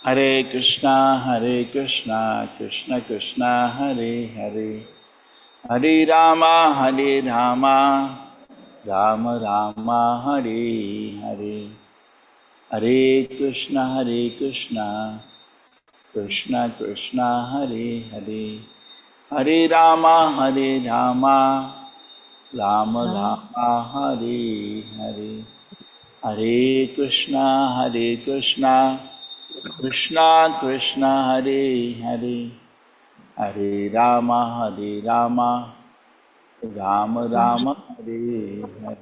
Hare Krishna, Krishna Krishna, Hare Hare, Hare Rama, Rama Rama, Hare Hare, Hare Krishna, Krishna Krishna, Hare Hare, Hare Rama, Rama Rama, Hare Hare, Hare Krishna, Krishna Krishna, Hare Hare, Hare Rama, Rama Rama, Hare Hare,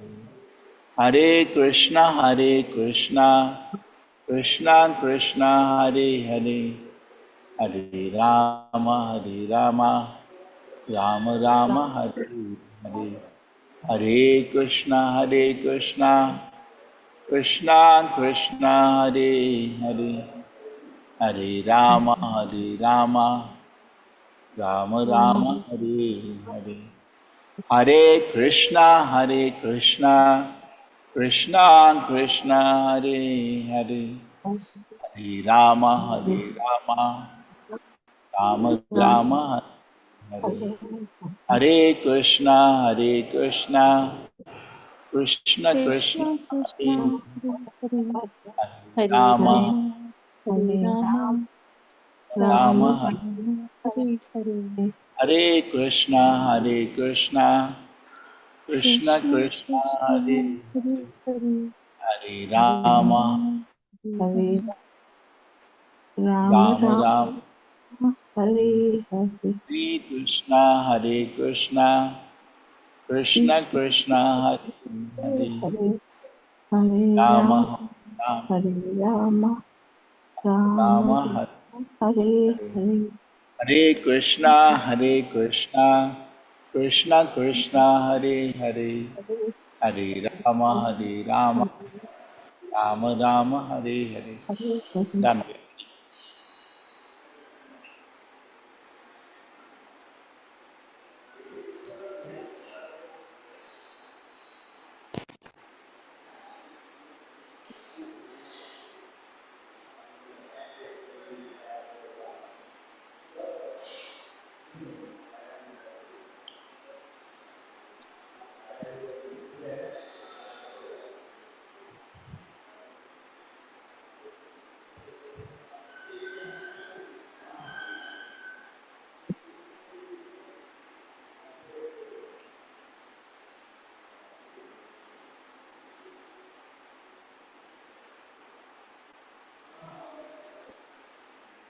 Hare Krishna, Krishna Krishna, Hare Hare, Hare Rama, Rama Rama, Hare Hare, Hare Krishna, Krishna Krishna, Hare Hare, Hare Rama, Rama Rama, Hare Hare, Hare Krishna, Krishna Krishna, Hare Hare, Hare Rama, Rama Rama, Hare Hare Krishna, Krishna Krishna, Krishna Hare Krishna Hare Hare, Rama, Hare Rama, Rama Rama, Rama, Hare Hare. Hare Krishna, Krishna Krishna Krishna, Krishna Hare Hare Hare, Hare Hare Rama, Rama, Hare Rama, Rama Rama Rama, Rama, Hare Hare. Hare Krishna, Krishna Krishna, Hare Hare Hare Rama, Rama, Hare Rama, Rama Rama, Rama, Hare Hare Hare. Hare Krishna, Krishna Krishna, Hare Hare, Hare Rama, Rama Rama, Hare Hare. Hare Hare. Done.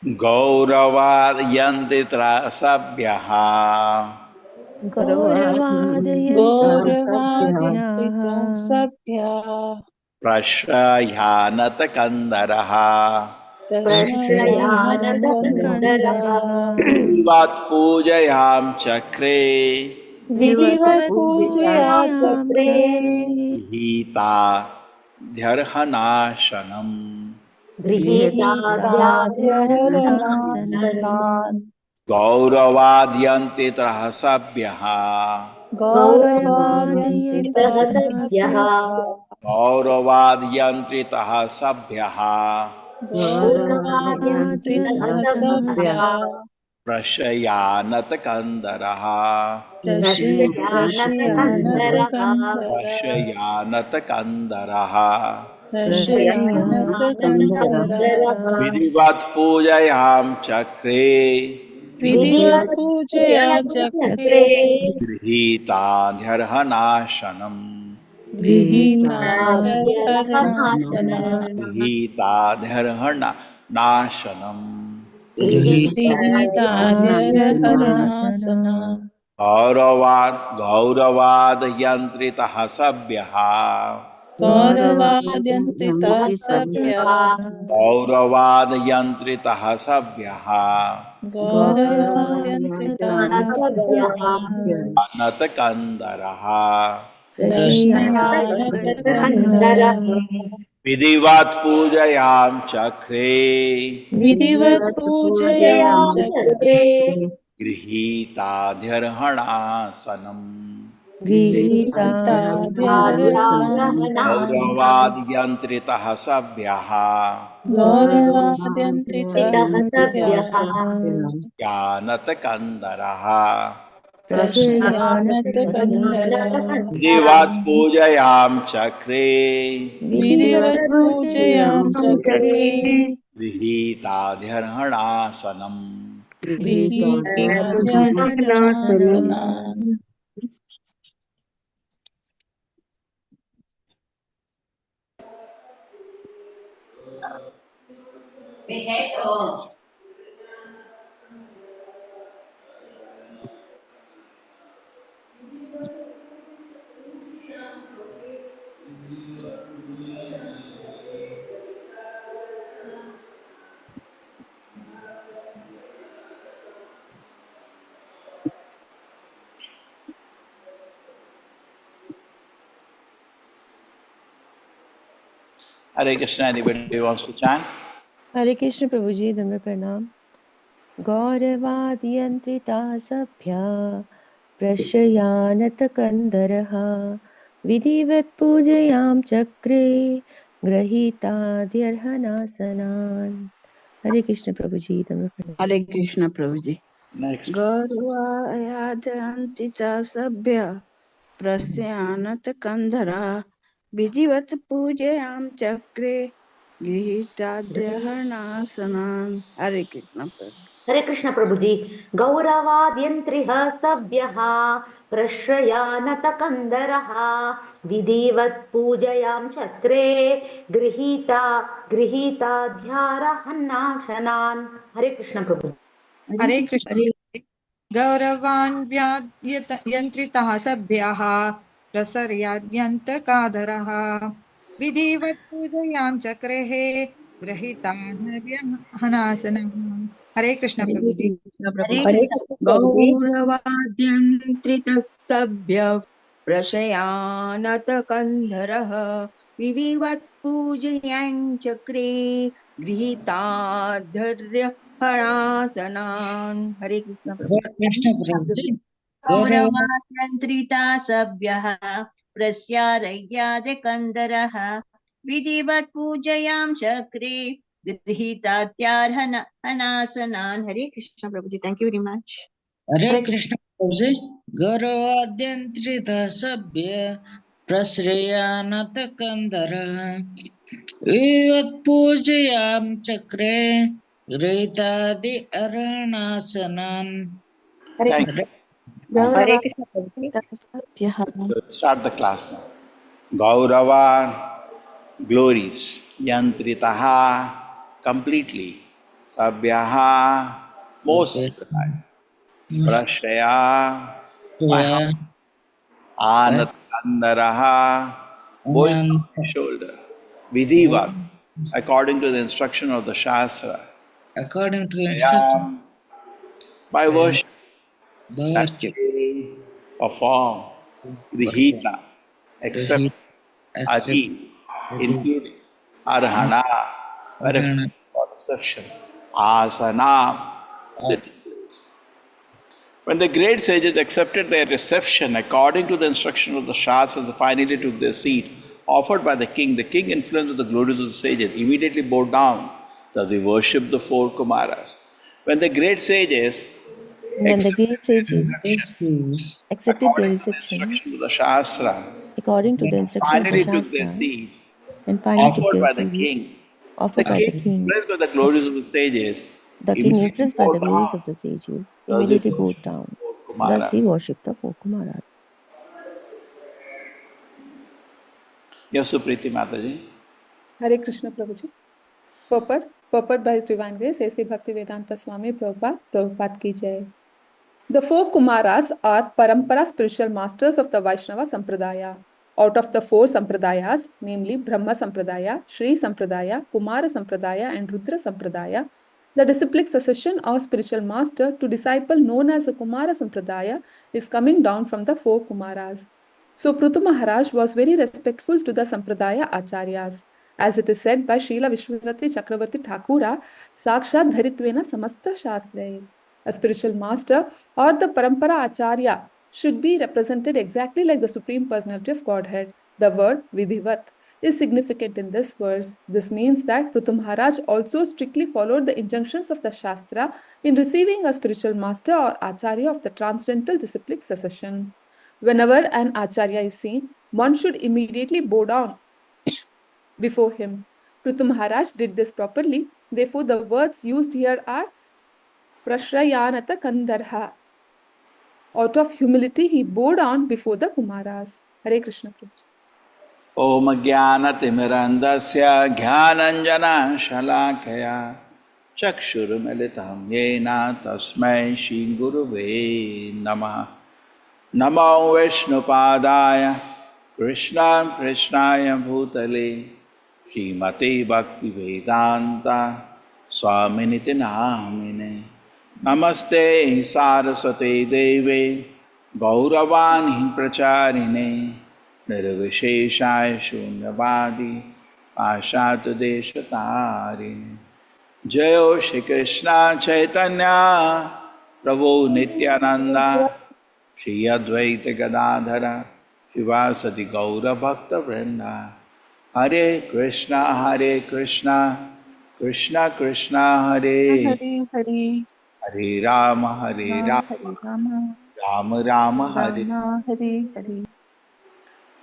Gauravad yantitrasabhyah Gauravadyantika sabhya prashyanat kandaraha prashnayanata kandara vivat pujayam chakre vidivat pujaya chakre hita dhyarhanashanam gृहीताद्यरणासनान् Gauravad yantitrasabhyah गौरवाद्यन्तितः सभ्यः Gauravad yantitrasabhyah गौरवाद्यन्तितः सभ्यः Prashayanat kandaraha प्रशयानत कन्दर Prashayanat kandaraha प्रशयानत कन्दर Vidivat pujayam chakre विधिवत् पूजया चक्रे Grihita dhyarhanashanam गृहीतादर्हणासनान् Grihita dhyarhanashanam गृहीतादर्हणासनान् Gauravad yantritaha sabhyaha गौरवाद्यन्तितः सभ्यः Gauravad yantritaha sabhyaha गौरवाद्यन्तितः सभ्यः Anatakandaraha प्रश्नयानत कन्दर Vidivat pujayam chakre विधिवत् पूजया चक्रे Grihita dhyarhanasanam गृहीताद्यर्हणासनान् Gauravad yantritaha sabhyaha गौरवाद्यन्त्रितः सभ्यः ज्ञानतकन्दरः प्रश्रयानतकन्दरः दिवात् पूजयां चक्रे विधिवत् पूजयां चक्रे गृहीताध्यर्हणासनम् गृहीताध्यर्हणासनान्। Hare Krishna, anybody wants to chant? हरे कृष्ण प्रभु जी दंड प्रणाम। गौरवादियंत्रिता सभ्या प्रशयानत कंदरः विधिवत् पूजयां चक्रे गृहीताद्यर्हणासनान्। हरे कृष्ण प्रभु जी दंड प्रणाम। हरे कृष्ण प्रभु जी। Next. गौरवायादंतिता सभ्य प्रस्यानत कंधरा विधिवत पूजयाम चक्रे गृहीताद्यहनासनान्। हरे कृष्ण प्रभु। हरे कृष्ण प्रभु जी। गौरवाद्यन्त्रिः सभ्यः प्रश्रयानतकन्दरः विधिवत् पूजयां चक्रे गृहीताध्यारहन्नाशनान्। हरे कृष्ण प्रभु। हरे कृष्ण। गौरवान्व्यायन्त्रितः सभ्यः प्रसर्याद्यन्तकादरः विधिवत् पूजयां चक्रेः गृहीतानर्यहनासनः। हरे कृष्ण प्रभु जी। गौरवाद्यन्त्रितः सभ्य प्रशयानत कंधरः विधिवत् पूजयां चक्रे गृहीताधर्यहणासनान्। हरे कृष्ण प्रभु। गौरवाद्यन्त्रिता सभ्यः प्रस्यारय्यादिकन्दरः विधिवत् पूजयां चक्रे गृहीतात्यार्हणासनान्। हरे कृष्ण प्रभु जी। Thank you very much. Hare Krishna प्रभु जी। गौरवाद्यन्त्रितः सभ्य प्रश्रयानत कंदरः विधिवत् पूजयां चक्रे गृहीतादि अरणासनान्। Thank you. हरे कृष्ण प्रभु जी। Let's start the class now. Gauravan, glories. Yantritaha, completely. Sabhyaha, most civilized. Prashaya, my heart. Anatandaraha, bowing on my shoulder. Vidhivat, according to the instruction of the Shastra. According to instruction, Prayam, by worship. worship, Chakre, perform. Grihita, accept. accept, Adi, including. Arhana, by Arhana, reference or exception. Asana, sitting. When the great sages accepted their reception according to the instruction of the Shastras, they finally took their seat, offered by the king, influenced with the glories of the sages, immediately bowed down. Thus he worshipped the four Kumaras. When the great sages When the great sages accepted their according to the reception instruction of the Shastra, according to the instruction of the finally took their Shastra seats, and finally took offered their by the seats king. The offered by the king, king, influenced by the glories of the sages, the king immediately influenced by the bowed glories down. of the sages Thus he immediately bowed worshipped the down. four Thus Kumaras. he worshipped the four Kumaras. Yes, Supriti Mataji. Hare Krishna Prabhuji. Purport by His Divine Grace, A.C. Bhaktivedanta Swami Prabhupada, Prabhupada ki jai. The four Kumaras are Parampara spiritual masters of the Vaishnava Sampradaya. Out of the four Sampradayas, namely Brahma Sampradaya, Shri Sampradaya, Kumara Sampradaya and Rudra Sampradaya, the disciplic succession of spiritual master to disciple known as the Kumara Sampradaya is coming down from the four Kumaras. So Prithu Maharaj was very respectful to the Sampradaya Acharyas. As it is said by Srila Vishwavati Chakravarti Thakura, Sakshat Dharitvena Samasta Shastre. A spiritual master or the Parampara Acharya should be represented exactly like the Supreme Personality of Godhead. The word Vidhivat is significant in this verse. This means that Prithu Maharaj also strictly followed the injunctions of the Shastra in receiving a spiritual master or Acharya of the transcendental disciplic succession. Whenever an Acharya is seen, one should immediately bow down before him. Prithu Maharaj did this properly. Therefore, the words used here are Prashrayanata Kandarha. Out of humility, he bowed down before the Kumaras. Hare Krishna Prabhuji. Om Jnanatimmirandasya Jnananjana Shalakaya Chakshurumilitam Yena Tasmai Shri Guruve Namah. Namo Vishnupadaya Krishna Krishnaya Bhutale Srimate Bhakti Vedanta Swaminiti Namine. Namaste Saraswate Deve Gauravani Pracharine Nirvisheshaya Shunyavadi Pashatu Deshatarine. Jayo Shri Krishna Chaitanya Prabhu Nityananda Shri Advaita Gadadhara Shivasati Gaura Bhakta Vrinda. Hare Krishna Krishna Krishna Hare Hare Hare Hare Rama Hare Rama Hare Rama Rama Rama Hare Rama Hare Hare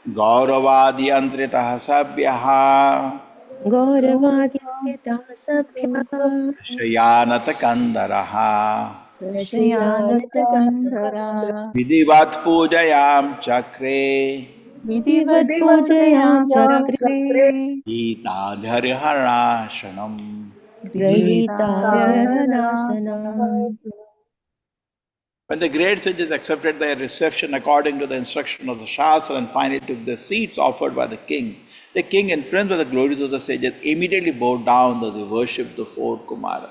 Gauravadi Antritah Sabhyaha गौरवादित्यतः सभ्यः Shayanata Kandaraha Shayanatagandhara Vidivat Pujayam Chakre Vidivat Pujayam Chakre Gita Dharyaharashanam. ग्रहीतार्हरासनम्. When the great sages accepted their reception according to the instruction of the Shastra and finally took the seats offered by the king, influenced by the glories of the sages, immediately bowed down as he worshipped the four Kumaras.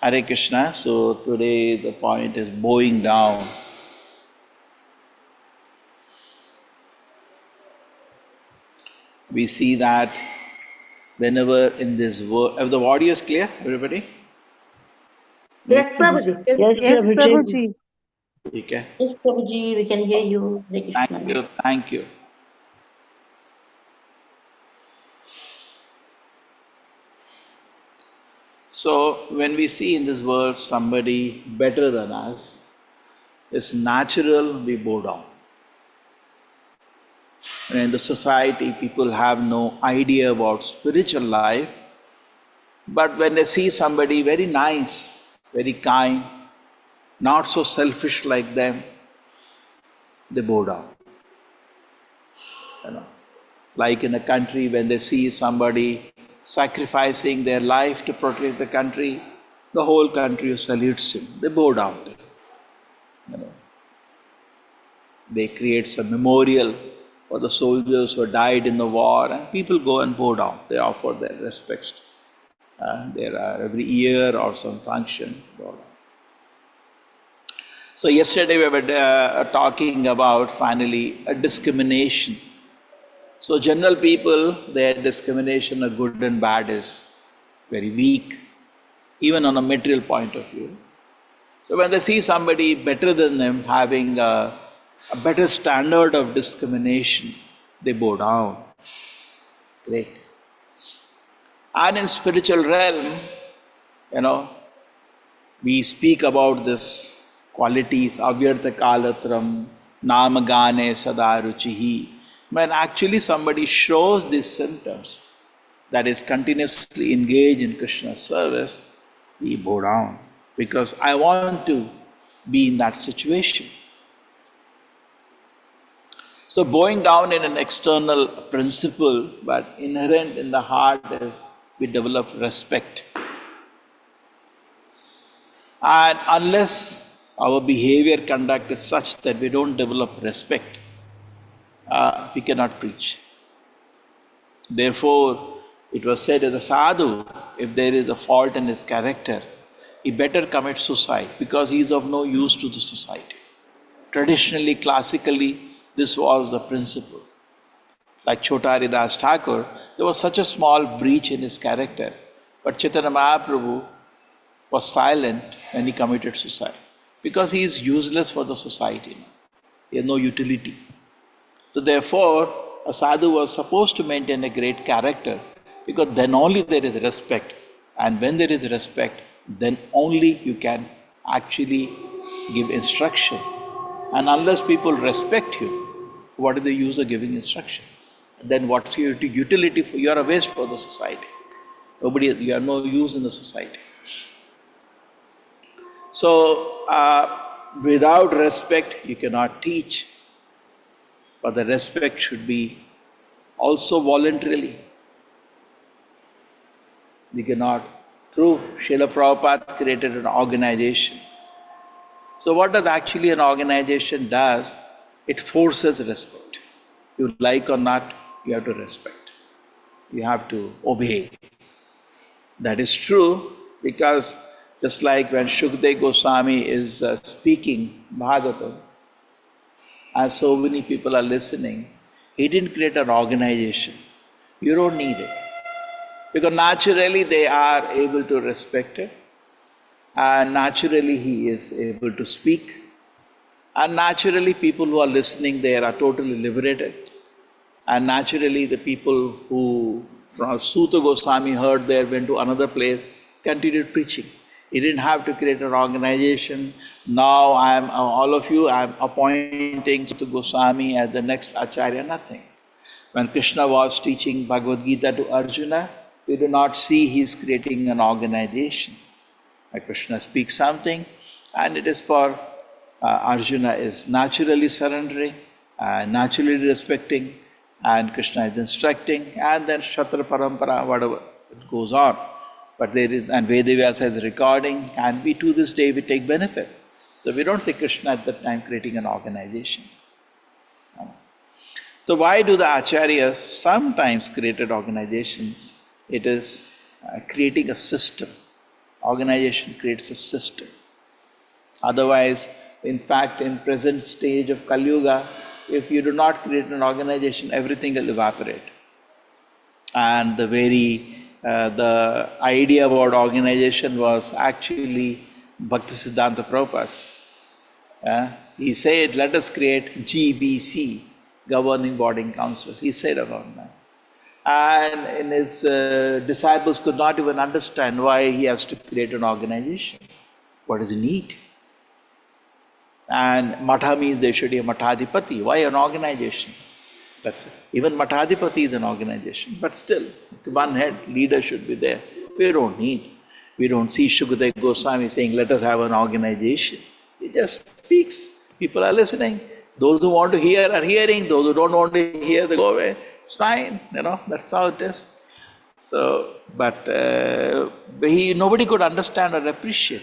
Hare Krishna. So today the point is bowing down. We see that whenever in this world, if the audio is clear, everybody? Yes, Prabhuji. Yes, Prabhuji. Okay. Yes, Prabhuji, we can hear you. Hare Krishna. Thank you. So when we see in this world somebody better than us, it's natural we bow down. And in the society, people have no idea about spiritual life, but when they see somebody very nice, very kind, not so selfish like them, they bow down. You know, like in a country, when they see somebody sacrificing their life to protect the country, the whole country salutes him. They bow down to him. You know, they create some memorial for the soldiers who died in the war, and people go and bow down. They offer their respects. There are every year or some function, bow down. So yesterday we were talking about finally a discrimination. So general people, their discrimination of good and bad is very weak, even on a material point of view. So when they see somebody better than them having a better standard of discrimination, they bow down. Great. And in spiritual realm, you know, we speak about this qualities, avyartha kalatram, namagane sadaruchihi. When actually somebody shows these symptoms, that is continuously engaged in Krishna's service, we bow down because I want to be in that situation. So bowing down in an external principle, but inherent in the heart is we develop respect. And unless our behavior conduct is such that we don't develop respect, we cannot preach. Therefore, it was said as a sadhu, if there is a fault in his character, he better commit suicide because he is of no use to the society. Traditionally, classically, this was the principle. Like Chota Haridas Thakur, there was such a small breach in his character, but Chaitanya Mahaprabhu was silent when he committed suicide because he is useless for the society now. He has no utility. So therefore, a sadhu was supposed to maintain a great character, because then only there is respect. And when there is respect, then only you can actually give instruction. And unless people respect you, what is the use of giving instruction? Then what's your utility for? You are a waste for the society. You have no use in the society. So, without respect, you cannot teach. But the respect should be also voluntarily. You cannot. True, Srila Prabhupada created an organization. So what does actually an organization does? It forces respect. You like or not, you have to respect. You have to obey. That is true, because just like when Shukdev Goswami is speaking Bhagavatam, as so many people are listening, he didn't create an organization. You don't need it. Because naturally they are able to respect it, and naturally he is able to speak, and naturally people who are listening there are totally liberated, and naturally the people who from Suta Goswami heard there, went to another place, continued preaching. He didn't have to create an organization. Now I am appointing Suta Goswami as the next Acharya, nothing. When Krishna was teaching Bhagavad Gita to Arjuna, we do not see he is creating an organization. Krishna speaks something, and it is for Arjuna is naturally surrendering, naturally respecting, and Krishna is instructing, and then Shatra Parampara, whatever, it goes on. But there is, and Vedavyasa is recording, and we to this day we take benefit. So we don't see Krishna at that time creating an organization. So why do the Acharyas sometimes created organizations? It is creating a system. Organization creates a system. Otherwise, in fact, in present stage of Kali Yuga, if you do not create an organization, everything will evaporate. And the idea about organization was actually Bhaktisiddhanta Prabhupada. He said, let us create GBC, Governing Body Council. He said about that. And his disciples could not even understand why he has to create an organization. What does he need? And Matha means there should be a Mathadipati. Why an organization? That's it. Even Mathadipati is an organization, but still, one head leader should be there. We don't need. We don't see Shukdev Goswami saying, let us have an organization. He just speaks. People are listening. Those who want to hear are hearing. Those who don't want to hear, they go away. It's fine, that's how it is. So, but nobody could understand or appreciate.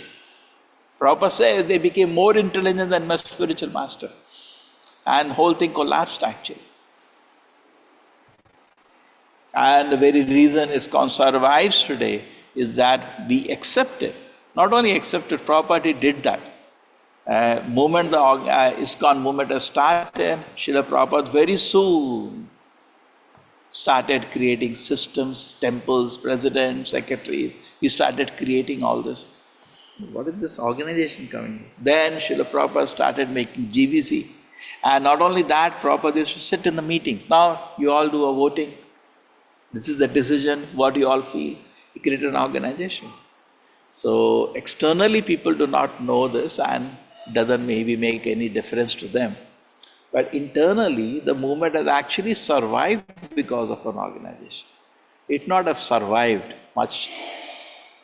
Prabhupada says they became more intelligent than my spiritual master. And whole thing collapsed actually. And the very reason ISKCON survives today is that we accepted. Not only accepted, Prabhupada did that. Moment the ISKCON movement has started, Srila Prabhupada very soon started creating systems, temples, presidents, secretaries. He started creating all this. What is this organization coming? Then Srila Prabhupada started making GBC. And not only that, Prabhupada used to sit in the meeting. Now you all do a voting. This is the decision, what you all feel. He created an organization. So externally people do not know this and doesn't maybe make any difference to them. But internally, the movement has actually survived because of an organization. It not have survived much.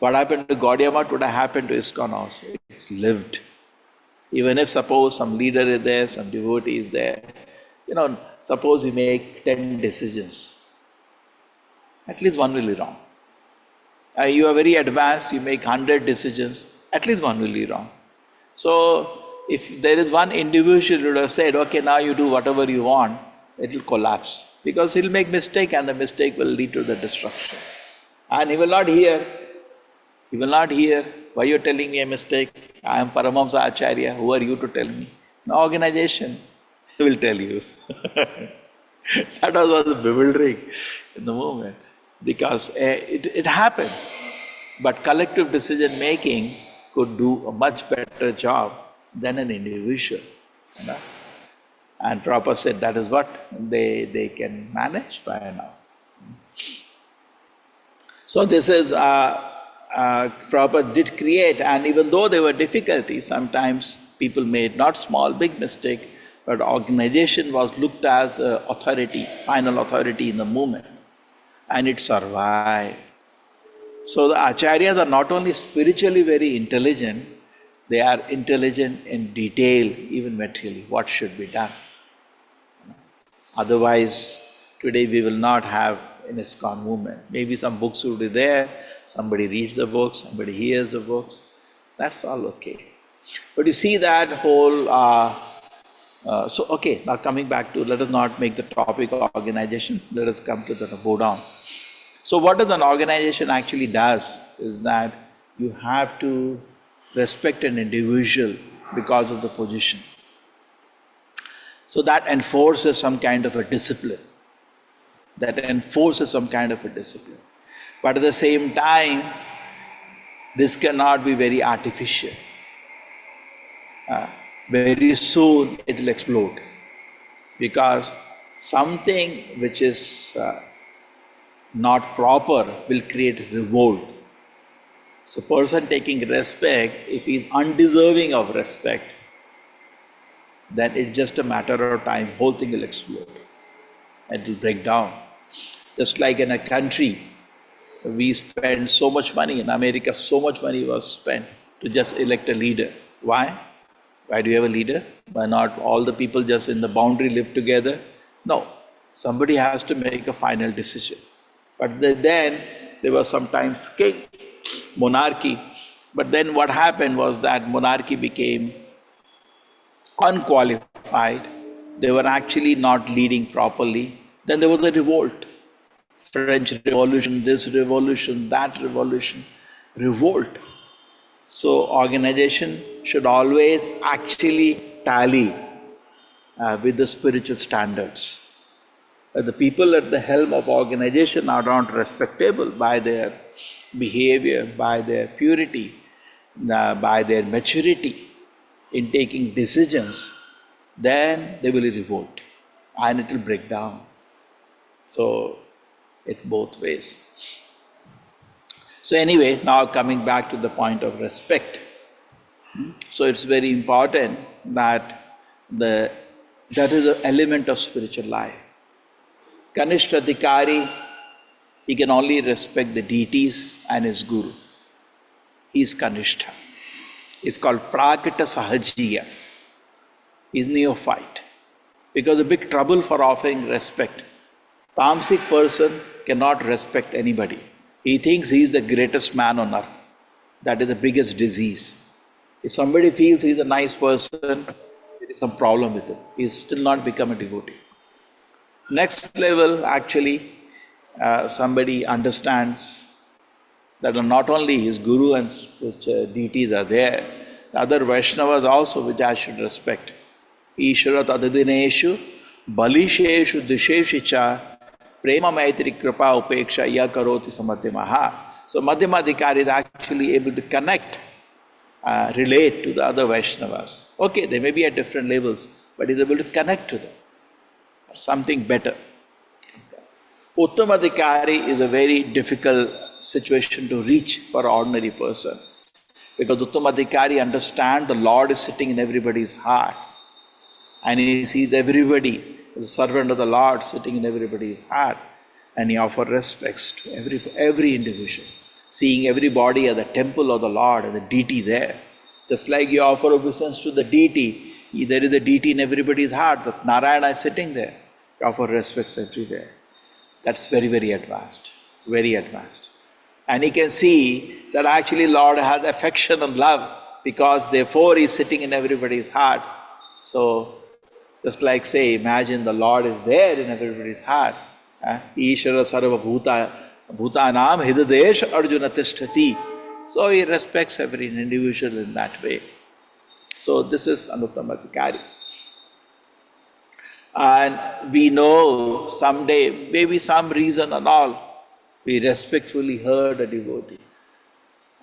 What happened to Gaudiya Math would have happened to ISKCON also. It's lived. Even if suppose some leader is there, some devotee is there, suppose we make 10 decisions, at least one will be wrong. You are very advanced, you make 100 decisions, at least one will be wrong. So, if there is one individual who would have said, okay, now you do whatever you want, it will collapse. Because he will make mistake and the mistake will lead to the destruction. And he will not hear. He will not hear, why you are telling me a mistake? I am Paramahamsa Acharya, who are you to tell me? No organization will tell you. That was bewildering in the movement. Because it happened. But collective decision making could do a much better job than an individual. And Prabhupada said that is what they can manage by now. So this is, Prabhupada did create, and even though there were difficulties, sometimes people made not small, big mistake, but organization was looked as authority, final authority in the movement, and it survived. So the acharyas are not only spiritually very intelligent, they are intelligent in detail, even materially, what should be done. Otherwise, today we will not have an ISKCON movement. Maybe some books will be there, somebody reads the books, somebody hears the books, that's all okay. But you see that whole, so okay, now coming back to, let us not make the topic of organization, let us come to the bow down. So what an organization actually does is that you have to respect an individual because of the position. So that enforces some kind of a discipline. That enforces some kind of a discipline. But at the same time, this cannot be very artificial. Very soon it will explode. Because something which is not proper will create revolt. So person taking respect, if he is undeserving of respect, then it's just a matter of time, whole thing will explode. It will break down. Just like in a country, we spend so much money, in America so much money was spent to just elect a leader. Why? Why do you have a leader? Why not all the people just in the boundary live together? No, somebody has to make a final decision. But then there was sometimes king, monarchy, but then what happened was that monarchy became unqualified, they were actually not leading properly, then there was a revolt. French Revolution, this revolution, that revolution, revolt. So organization should always actually tally with the spiritual standards. The people at the helm of organization are not respectable by their behavior, by their purity, by their maturity in taking decisions, then they will revolt and it will break down. So, it both ways. So anyway, now coming back to the point of respect. So it's very important that that is an element of spiritual life. Kanishta Adhikari, he can only respect the deities and his guru. He is Kanishta. It's called Prakita Sahajiya. He's neophyte. Because the big trouble for offering respect, Tamasic person cannot respect anybody. He thinks he is the greatest man on earth. That is the biggest disease. If somebody feels he is a nice person, there is some problem with him. He is still not become a devotee. Next level, actually, somebody understands that not only his guru and which deities are there, the other Vaishnavas also which I should respect. Ishara tadadineshu balisheshu disheshicha prema maitri kripa upeksha ya karoti samadhyamaha. So Madhyamadhikari is actually able to connect, relate to the other Vaishnavas. Okay, they may be at different levels, but he's able to connect to them. Something better. Uttamadhikari is a very difficult situation to reach for an ordinary person. Because Uttamadhikari understands the Lord is sitting in everybody's heart. And he sees everybody as a servant of the Lord sitting in everybody's heart. And he offers respects to every individual. Seeing everybody as the temple of the Lord, as the deity there. Just like you offer obeisance to the deity, there is a deity in everybody's heart. That Narayana is sitting there. You offer respects everywhere. That's very, very advanced. Very advanced. And he can see that actually Lord has affection and love because therefore he is sitting in everybody's heart. So, just like say, imagine the Lord is there in everybody's heart. Ishara sarva bhutanam hidadesh arjuna tishtati. So he respects every individual in that way. So this is Anuttamadhikari. And we know someday, maybe some reason and all, we respectfully heard a devotee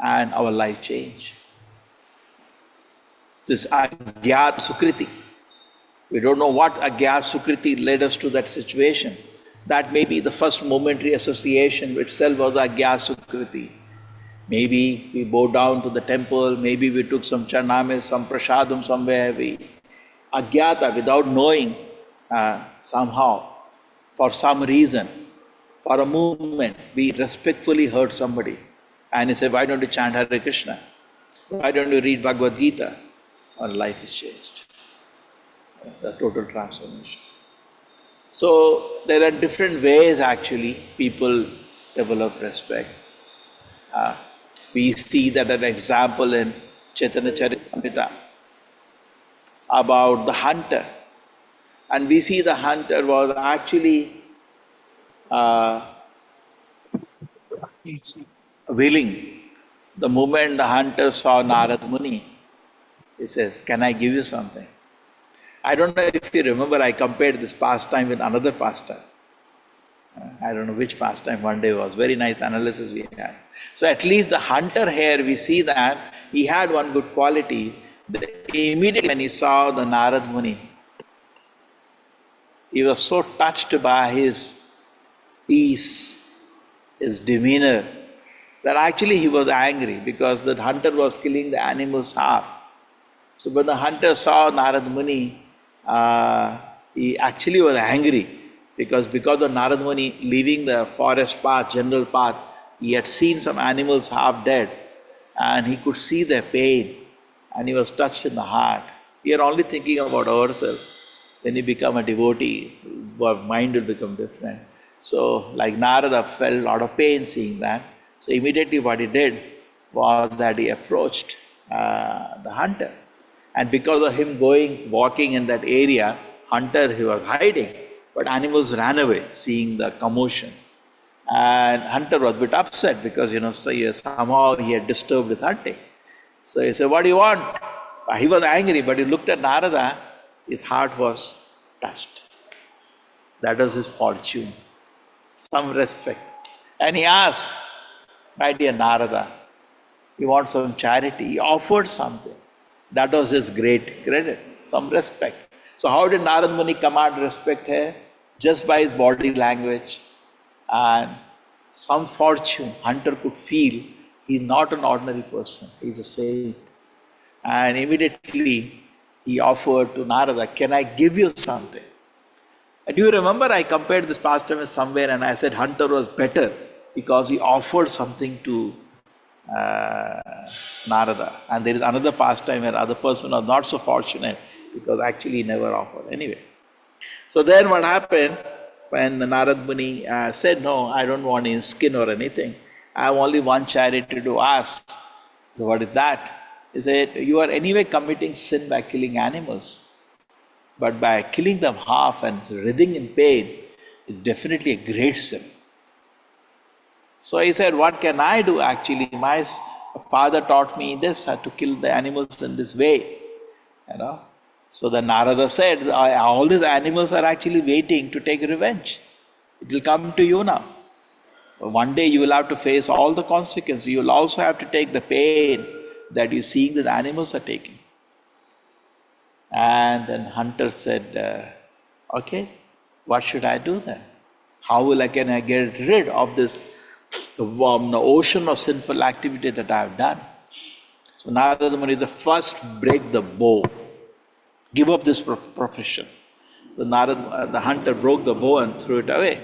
and our life changed. This Agyat Sukriti. We don't know what Agya Sukriti led us to that situation. That may be the first momentary association itself was Agya Sukriti. Maybe we bowed down to the temple, maybe we took some charnamis, some prasadam somewhere, we Agyata, without knowing, somehow, for some reason, for a moment, we respectfully heard somebody and he said, why don't you chant Hare Krishna? Why don't you read Bhagavad Gita? Our life is changed. The total transformation. So there are different ways actually people develop respect. We see that an example in Chaitanya Charitamrita about the hunter. And we see the hunter was actually willing. The moment the hunter saw Narad Muni, he says, can I give you something? I don't know if you remember, I compared this pastime with another pastime. I don't know which pastime one day was. Very nice analysis we had. So at least the hunter here, we see that he had one good quality. Immediately when he saw the Narad Muni, he was so touched by his peace, his demeanor, that actually he was angry because the hunter was killing the animals half. So when the hunter saw Narad Muni, he actually was angry because of Narad Muni leaving the forest path, general path, he had seen some animals half dead and he could see their pain and he was touched in the heart. We are only thinking about ourselves. When you become a devotee, our mind will become different. So like Narada felt a lot of pain seeing that. So immediately what he did was that he approached the hunter. And because of him walking in that area, hunter, he was hiding. But animals ran away, seeing the commotion. And hunter was a bit upset because, somehow he had disturbed his hunting. So he said, what do you want? He was angry, but he looked at Narada, his heart was touched. That was his fortune. Some respect. And he asked, my dear Narada, he wants some charity. He offered something. That was his great credit, some respect. So how did Narad Muni command respect here? Just by his body language and some fortune. Hunter could feel he's not an ordinary person, he's a saint. And immediately he offered to Narada, can I give you something? And do you remember I compared this pastime with somewhere and I said hunter was better because he offered something to Narada. And there is another pastime where other person was not so fortunate because actually he never offered. Anyway. So then what happened when Narad Muni said, no, I don't want any skin or anything. I have only one charity to ask. So what is that? He said, you are anyway committing sin by killing animals. But by killing them half and writhing in pain, it's definitely a great sin. So he said, what can I do actually? My father taught me this, to kill the animals in this way. So the Narada said, all these animals are actually waiting to take revenge. It will come to you now. One day you will have to face all the consequences. You will also have to take the pain that you see that the animals are taking. And then hunter said, okay, what should I do then? How can I get rid of this the ocean of sinful activity that I have done? So Narada Muni is the first break the bow. Give up this profession. The hunter broke the bow and threw it away.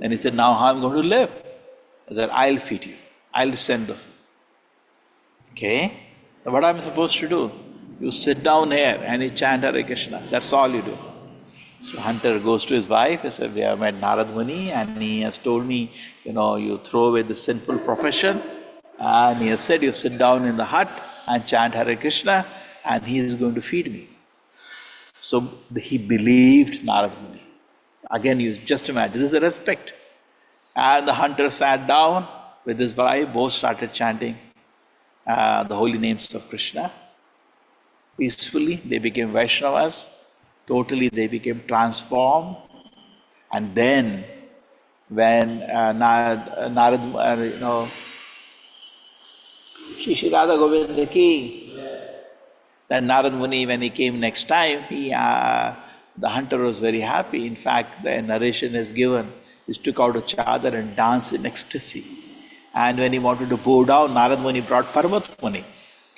And he said, now how am I going to live? I said, I'll feed you. I'll send the food. Okay? So what am I supposed to do? You sit down here and you chant Hare Krishna. That's all you do. So hunter goes to his wife. He said, we have met Narad Muni and he has told me, you throw away the sinful profession. And he has said, you sit down in the hut and chant Hare Krishna and he is going to feed me. So he believed Narad Muni. Again, you just imagine, this is the respect. And the hunter sat down with his wife, both started chanting the holy names of Krishna. Peacefully, they became Vaishnavas. Totally, they became transformed. And then, when Narad, Shri Radha Govinda ki, then Narad Muni, when he came next time, he The hunter was very happy. In fact, the narration is given. He took out a chadar and danced in ecstasy. And when he wanted to bow down, Narad Muni brought Parvat Muni.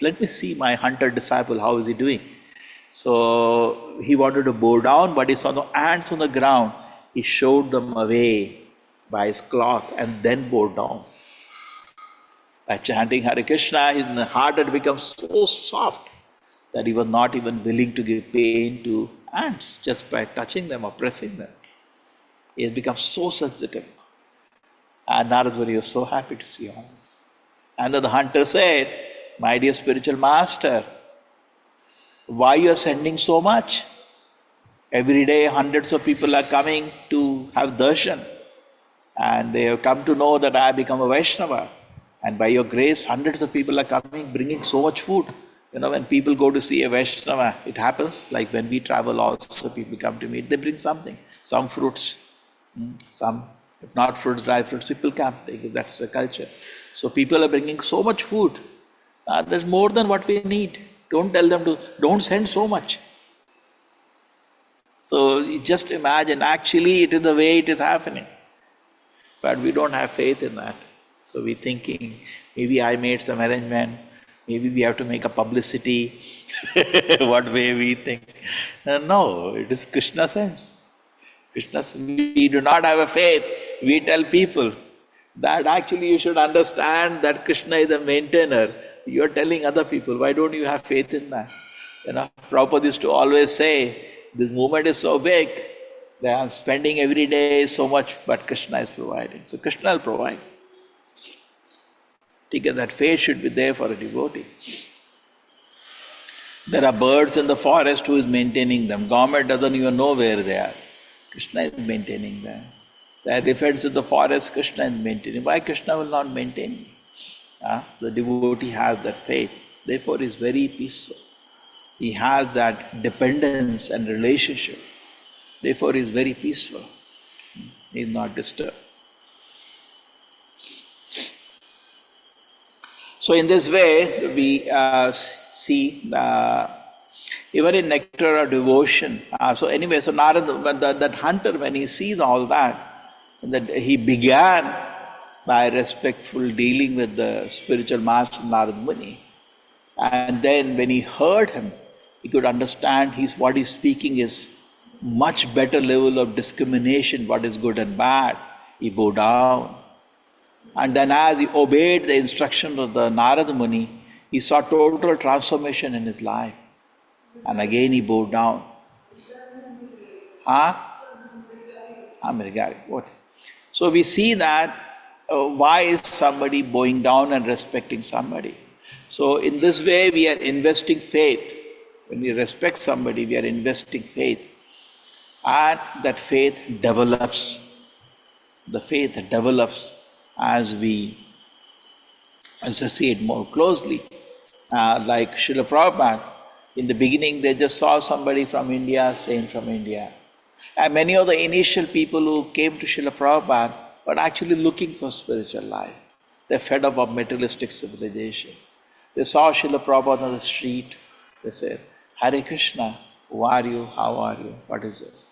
Let me see my hunter disciple, how is he doing? So he wanted to bow down, but he saw the ants on the ground. He showed them away by his cloth and then bowed down. By chanting Hare Krishna, his heart had become so soft that he was not even willing to give pain to ants just by touching them or pressing them. He has become so sensitive. And Narad Muni was so happy to see all this. And then the hunter said, "My dear spiritual master, why you are sending so much? Every day hundreds of people are coming to have darshan. And they have come to know that I have become a Vaishnava. And by your grace, hundreds of people are coming, bringing so much food. You know, when people go to see a Vaishnava, it happens, like when we travel also, people come to meet, they bring something, some fruits, some, if not fruits, dry fruits, people come, that's the culture. So people are bringing so much food. There's more than what we need. Don't tell them to, don't send so much. So you just imagine, actually it is the way it is happening. But we don't have faith in that. So we're thinking, maybe I made some arrangement, maybe we have to make a publicity, what way we think. No, it is Krishna sends. Krishna, we do not have a faith. We tell people that actually you should understand that Krishna is the maintainer. You are telling other people, why don't you have faith in that? You know, Prabhupada used to always say, this movement is so big that I'm spending every day so much, but Krishna is providing. So Krishna will provide. Because that faith should be there for a devotee. There are birds in the forest who is maintaining them. Government doesn't even know where they are. Krishna is maintaining them. There are defense in the forest, Krishna is maintaining. Why Krishna will not maintain me? The devotee has that faith. Therefore he is very peaceful. He has that dependence and relationship. Therefore he is very peaceful. He is not disturbed. So in this way, we see even in nectar of devotion. So anyway, so Narada, that hunter, when he sees all that he began by respectful dealing with the spiritual master Narada Muni. And then when he heard him, he could understand what he's speaking is much better level of discrimination, what is good and bad. He bowed down. And then as he obeyed the instruction of the Narada Muni, he saw total transformation in his life. And again he bowed down. What? So we see that why is somebody bowing down and respecting somebody? So in this way we are investing faith. When we respect somebody, we are investing faith. And that faith develops. The faith develops as we associate more closely. Like Srila Prabhupada, in the beginning they just saw somebody from India, saint from India. And many of the initial people who came to Srila Prabhupada were actually looking for spiritual life. They're fed up of materialistic civilization. They saw Srila Prabhupada on the street. They said, Hare Krishna, who are you? How are you? What is this?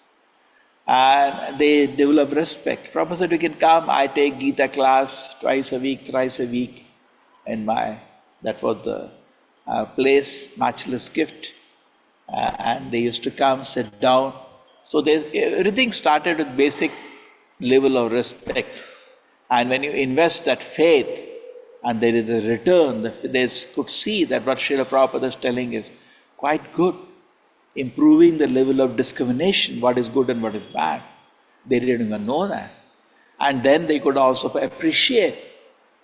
And they develop respect. Prabhupada said, you can come, I take Gita class twice a week, thrice a week. And that was the place, matchless gift. And they used to come, sit down. So everything started with basic level of respect. And when you invest that faith, and there is a return, they could see that what Srila Prabhupada is telling is quite good. Improving the level of discrimination, what is good and what is bad. They didn't even know that. And then they could also appreciate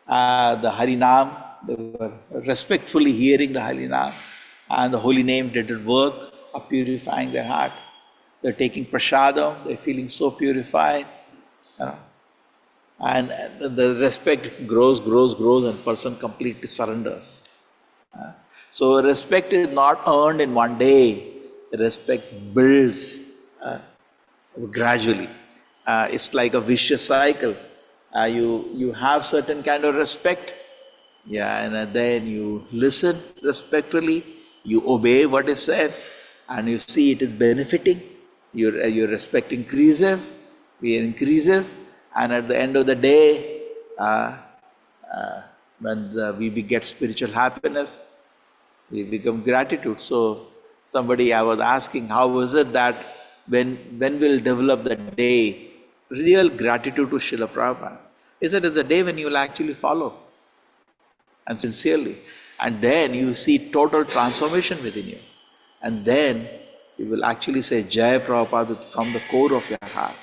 the Harinam. They were respectfully hearing the Harinam. And the holy name did work of purifying their heart. They're taking prasadam, they're feeling so purified. You know. And the respect grows, and person completely surrenders. So respect is not earned in one day. Respect builds gradually. It's like a vicious cycle. You have certain kind of respect, and then you listen respectfully, you obey what is said, and you see it is benefiting, Your respect increases, fear increases, and at the end of the day, when we get spiritual happiness, we become gratitude. So somebody, I was asking, how is it that when we'll develop the day, real gratitude to Srila Prabhupada? He said it's the day when you will actually follow and sincerely. And then you see total transformation within you. And then you will actually say Jai Prabhupada from the core of your heart.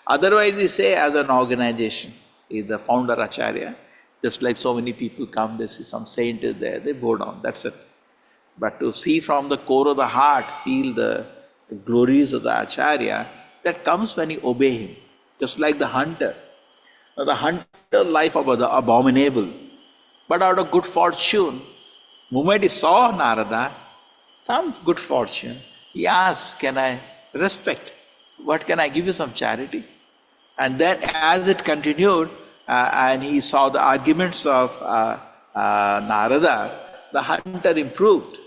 Otherwise we say as an organization, he is the founder Acharya, just like so many people come, they see some saint is there, they bow down, that's it. But to see from the core of the heart, feel the glories of the Acharya, that comes when you obey him. Just like the hunter. Now the hunter life of the abominable. But out of good fortune, moment he saw Narada, some good fortune, he asked, can I respect? What can I give you some charity? And then as it continued, and he saw the arguments of Narada, the hunter improved.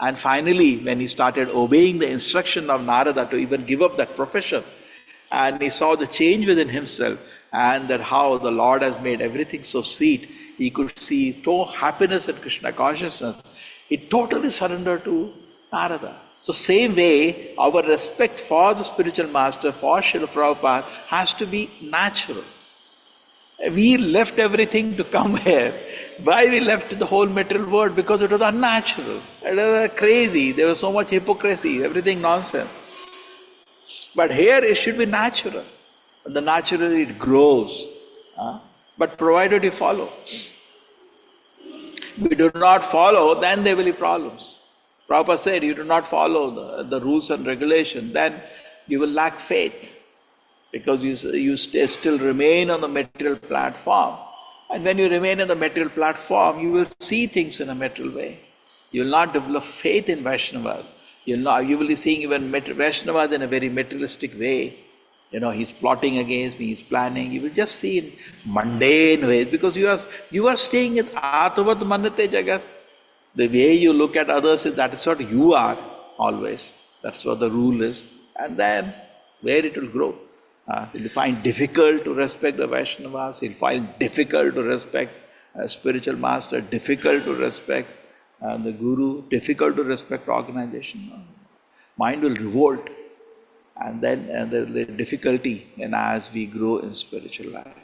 And finally, when he started obeying the instruction of Narada to even give up that profession, and he saw the change within himself, and that how the Lord has made everything so sweet, he could see total happiness and Krishna consciousness. He totally surrendered to Narada. So same way, our respect for the spiritual master, for Srila Prabhupada, has to be natural. We left everything to come here. Why we left the whole material world? Because it was unnatural. It was crazy. There was so much hypocrisy, everything nonsense. But here it should be natural. The natural it grows. But provided you follow. If we do not follow, then there will be problems. Prabhupada said, you do not follow the rules and regulations, then you will lack faith. Because you still remain on the material platform. And when you remain on the material platform, you will see things in a material way. You will not develop faith in Vaishnavas. You will be seeing even Vaishnavas in a very materialistic way. You know, he's plotting against me, he's planning. You will just see in mundane ways because you are staying in Atavat Manate Jagat. The way you look at others, that is what you are always. That's what the rule is. And then where it will grow. You'll find difficult to respect the Vaishnavas, you'll find difficult to respect a spiritual master, difficult to respect the guru, difficult to respect organization. Mind will revolt, and then the difficulty as we grow in spiritual life.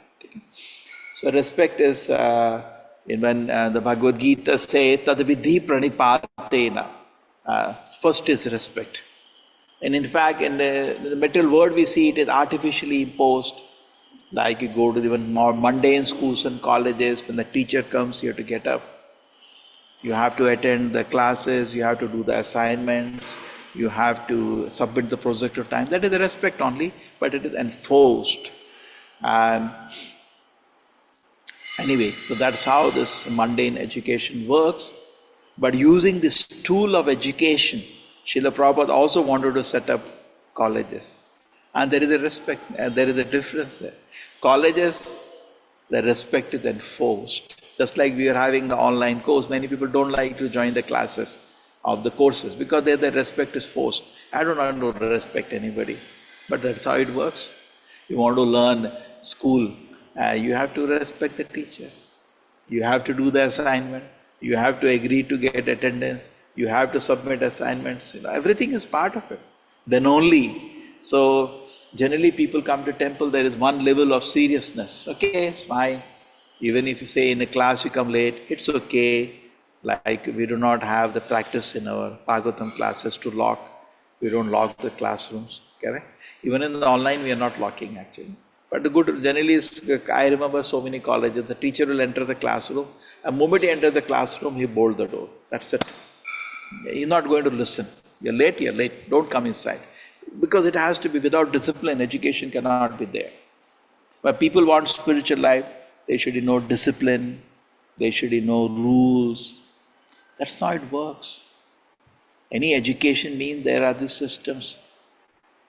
So respect is, when the Bhagavad Gita says, Tad vidhi pranipatena, first is respect. And in fact, in the material world we see it is artificially imposed. Like you go to even more mundane schools and colleges, when the teacher comes, you have to get up. You have to attend the classes, you have to do the assignments, you have to submit the project of time. That is the respect only, but it is enforced. And anyway, so that's how this mundane education works. But using this tool of education, Srila Prabhupada also wanted to set up colleges. And there is a respect, there is a difference there. Colleges, the respect is enforced. Just like we are having the online course, many people don't like to join the classes of the courses because there the respect is forced. I don't want to respect anybody, but that's how it works. You want to learn school, you have to respect the teacher. You have to do the assignment. You have to agree to get attendance. You have to submit assignments, everything is part of it. Then only. So generally people come to temple, there is one level of seriousness. Okay, it's fine. Even if you say in a class you come late, it's okay. Like we do not have the practice in our Bhagavatam classes to lock. We don't lock the classrooms, correct? Even in the online we are not locking actually. But the good generally is, I remember so many colleges, the teacher will enter the classroom. The moment he enters the classroom, he bolts the door. That's it. He's not going to listen. You're late, don't come inside. Because it has to be, without discipline, education cannot be there. But people want spiritual life, they should know discipline, they should know rules. That's not how it works. Any education means there are these systems.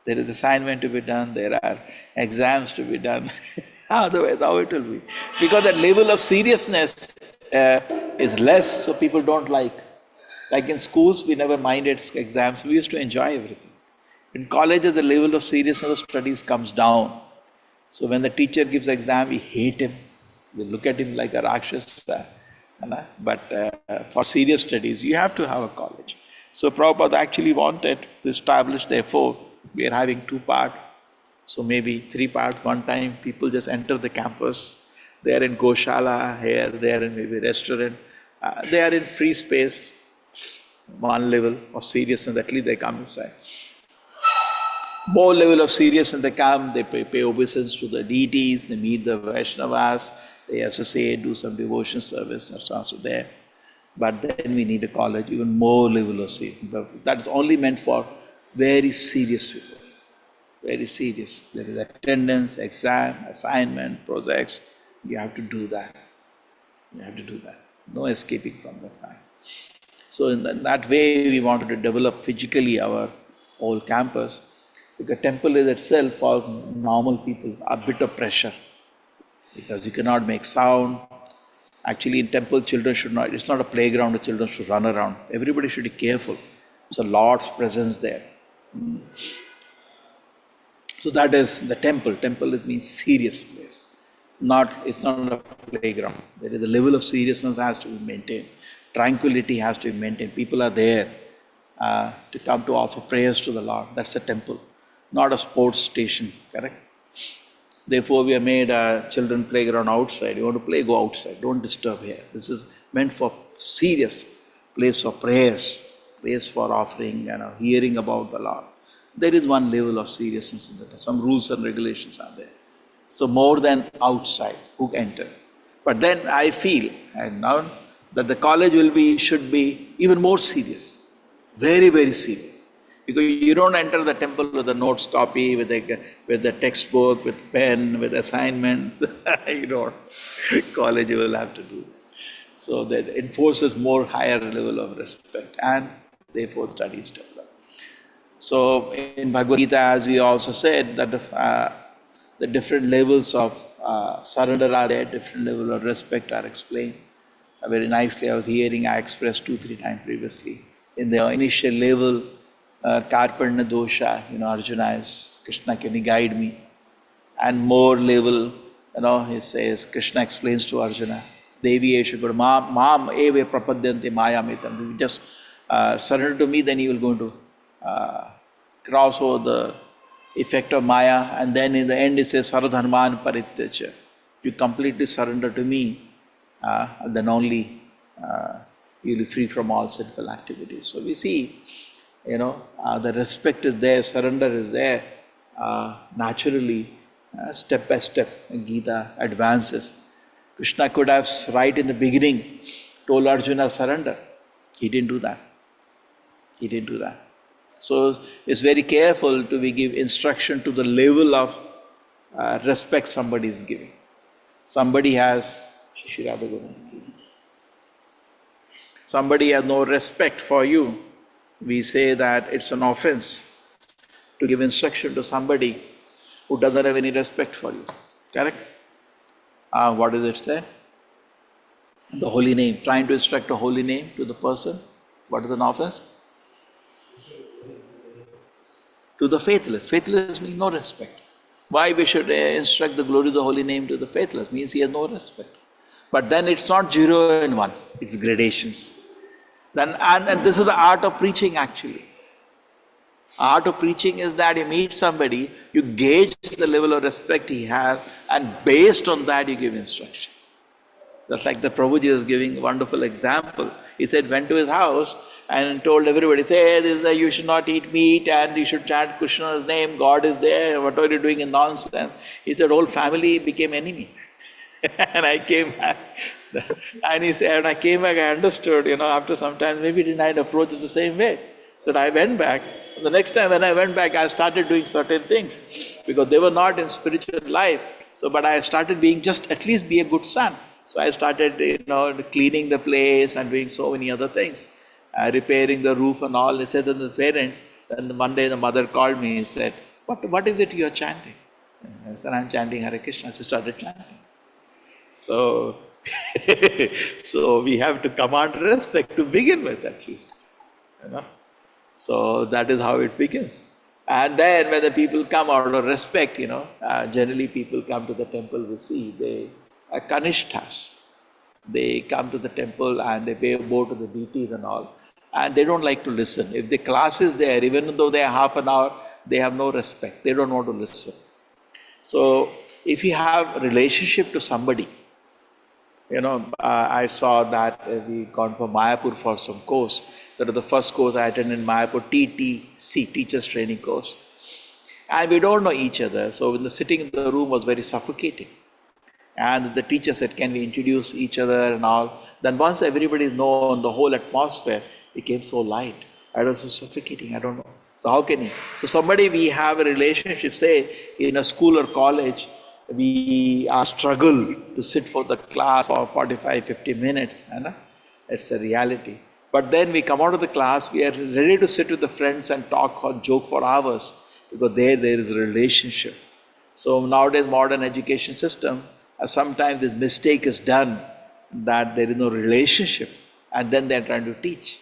There is assignment to be done, there are exams to be done. Otherwise, how it will be? Because that level of seriousness is less, so people don't like. Like in schools, we never minded exams. We used to enjoy everything. In colleges, the level of seriousness of studies comes down. So when the teacher gives exam, we hate him. We look at him like a Rakshasa. But for serious studies, you have to have a college. So Prabhupada actually wanted to establish, therefore, we are having 2 parts. So maybe 3 parts. One time, people just enter the campus. They are in Goshala, here, they are in maybe restaurant. They are in free space. One level of seriousness, at least they come inside. More level of seriousness, they come, they pay obeisance to the deities, they meet the Vaishnavas, they associate, do some devotion service, that's also there. But then we need a college, even more level of seriousness. But that is only meant for very serious people. Very serious. There is attendance, exam, assignment, projects. You have to do that. You have to do that. No escaping from that fact. So in that way, we wanted to develop physically our whole campus. Because temple is itself for normal people a bit of pressure. Because you cannot make sound. Actually in temple, children should not, it's not a playground where children should run around. Everybody should be careful. So Lord's presence there. So that is the temple. Temple means serious place. It's not a playground. There is a level of seriousness has to be maintained. Tranquility has to be maintained. People are there to come to offer prayers to the Lord. That's a temple, not a sports station, correct? Therefore, we have made a children playground outside. You want to play, go outside. Don't disturb here. This is meant for serious place for prayers, place for offering, hearing about the Lord. There is one level of seriousness in that. Some rules and regulations are there. So more than outside, who enter. But then I feel, and now that the college should be even more serious. Very, very serious. Because you don't enter the temple with a notes copy, with the textbook, with pen, with assignments. You don't. College you will have to do that. So that enforces more higher level of respect and therefore studies develop. So in Bhagavad Gita, as we also said, that the different levels of surrender are there, different level of respect are explained. Very nicely, I was hearing, I expressed 2-3 times previously. In the initial level, Karparna dosha, Arjuna is, Krishna, can you guide me? And more level, he says, Krishna explains to Arjuna, Devi Esha Guru, Mam eve prapadyante maya mitam. Just surrender to me, then you will go to cross over the effect of Maya, and then in the end it says Saradharman Parityaja. You completely surrender to me, and then only you will be free from all sinful activities. So we see, the respect is there, surrender is there, naturally, step by step, Gita advances. Krishna could have, right in the beginning, told Arjuna surrender. He didn't do that. He didn't do that. So it's very careful to give instruction to the level of respect somebody is giving. Somebody has, somebody has no respect for you. We say that it's an offense to give instruction to somebody who doesn't have any respect for you. Correct? What does it say? The holy name. Trying to instruct a holy name to the person. What is an offense? To the faithless. Faithless means no respect. Why we should instruct the glory of the holy name to the faithless? Means he has no respect. But then it's not 0 and 1. It's gradations. Then and this is the art of preaching actually. Art of preaching is that you meet somebody, you gauge the level of respect he has, and based on that you give instruction. That's like the Prabhuji was giving a wonderful example. He said, went to his house and told everybody, say, hey, you should not eat meat and you should chant Krishna's name, God is there, what are you doing in nonsense? He said, whole family became enemy. And I came back. And he said, when I came back, I understood, after some time, maybe didn't I approach it the same way. So I went back. And the next time when I went back, I started doing certain things because they were not in spiritual life. So, but I started being at least be a good son. So I started, cleaning the place and doing so many other things, repairing the roof and all. He said to the parents, then one day the mother called me and said, what is it you are chanting? And I said, I'm chanting Hare Krishna. She started chanting. So, so we have to command respect to begin with at least. So that is how it begins. And then when the people come out of respect, generally people come to the temple, we see, they are Kanishthas. They come to the temple and they bow to the deities and all. And they don't like to listen. If the class is there, even though they are half an hour, they have no respect. They don't want to listen. So if you have a relationship to somebody, I saw that we gone for Mayapur for some course. That was the first course I attended in Mayapur, TTC, Teachers Training Course. And we don't know each other. So when the sitting in the room was very suffocating. And the teacher said, can we introduce each other and all. Then once everybody is known, the whole atmosphere became so light. It was so suffocating, I don't know. So how can you? So somebody we have a relationship, say in a school or college, we struggle to sit for the class for 45, 50 minutes. It's a reality. But then we come out of the class, we are ready to sit with the friends and talk or joke for hours because there is a relationship. So nowadays modern education system, sometimes this mistake is done that there is no relationship and then they are trying to teach.